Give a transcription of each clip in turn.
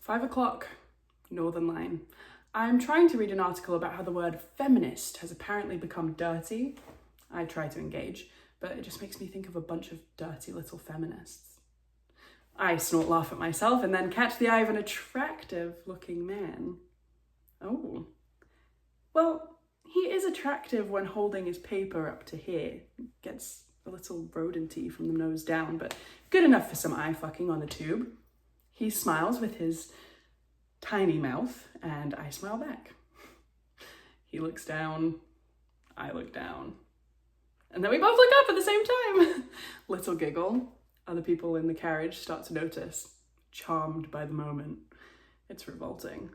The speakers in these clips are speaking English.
5 o'clock, Northern Line. I'm trying to read an article about how the word feminist has apparently become dirty. I try to engage, but it just makes me think of a bunch of dirty little feminists. I snort laugh at myself and then catch the eye of an attractive looking man. Oh, well, he is attractive when holding his paper up to here. Gets a little rodenty from the nose down, but good enough for some eye fucking on the tube. He smiles with his tiny mouth, and I smile back. He looks down, I look down, and then we both look up at the same time. Little giggle. Other people in the carriage start to notice, charmed by the moment. It's revolting.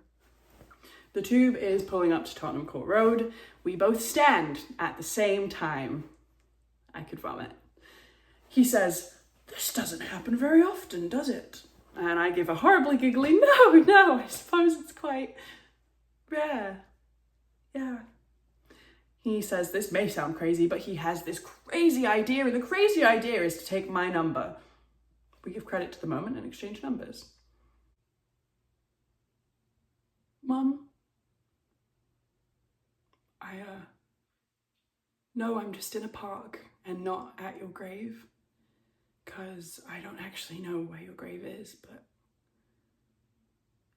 The tube is pulling up to Tottenham Court Road. We both stand at the same time. I could vomit. He says, "This doesn't happen very often, does it?" And I give a horribly giggly, no, I suppose it's quite rare. Yeah. He says this may sound crazy, but he has this crazy idea, and the crazy idea is to take my number. We give credit to the moment and exchange numbers. Mum? No, I'm just in a park and not at your grave. 'Cause I don't actually know where your grave is, but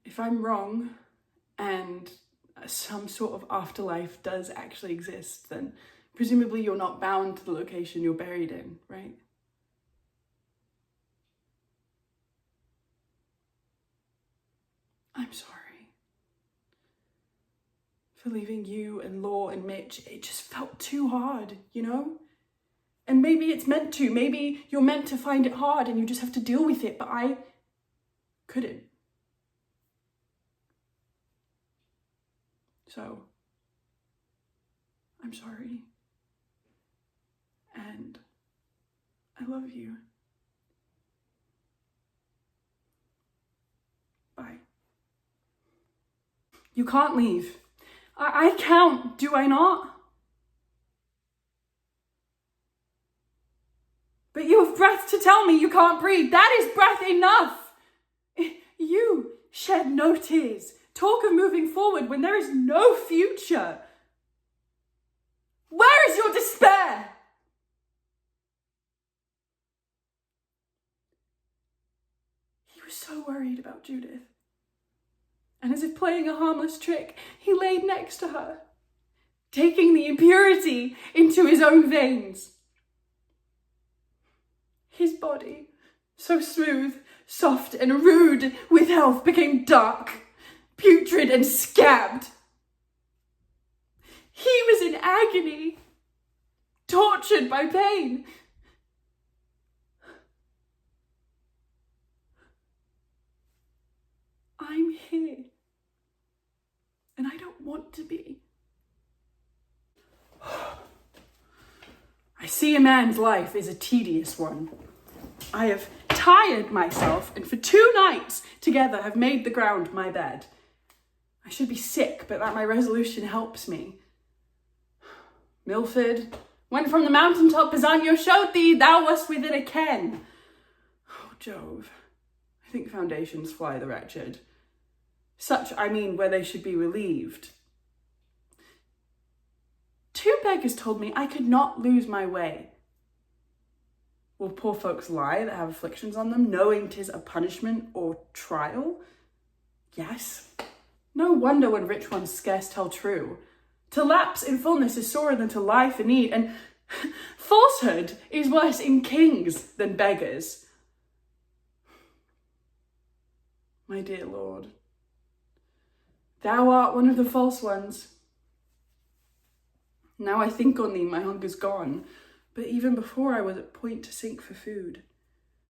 if I'm wrong and some sort of afterlife does actually exist, then presumably you're not bound to the location you're buried in, right? I'm sorry for leaving you and Law and Mitch. It just felt too hard, you know? And maybe it's meant to. Maybe you're meant to find it hard and you just have to deal with it, but I couldn't. So, I'm sorry. And I love you. Bye. You can't leave. I count, do I not? But you have breath to tell me you can't breathe. That is breath enough. You shed no tears. Talk of moving forward when there is no future. Where is your despair? He was so worried about Judith. And as if playing a harmless trick, he laid next to her, taking the impurity into his own veins. His body, so smooth, soft and rude with health, became dark, putrid and scabbed. He was in agony, tortured by pain. I'm here, and I don't want to be. I see a man's life is a tedious one. I have tired myself, and for 2 nights together have made the ground my bed. I should be sick, but that my resolution helps me. Milford, when from the mountaintop Pisanio showed thee, thou wast within a ken. Oh, Jove, I think foundations fly the wretched. Such, I mean, where they should be relieved. 2 beggars told me I could not lose my way. Will poor folks lie that have afflictions on them, knowing 'tis a punishment or trial? Yes. No wonder when rich ones scarce tell true. To lapse in fullness is sorer than to lie for need, and falsehood is worse in kings than beggars. My dear Lord, thou art one of the false ones. Now I think on thee, my hunger's gone, but even before I was at point to sink for food.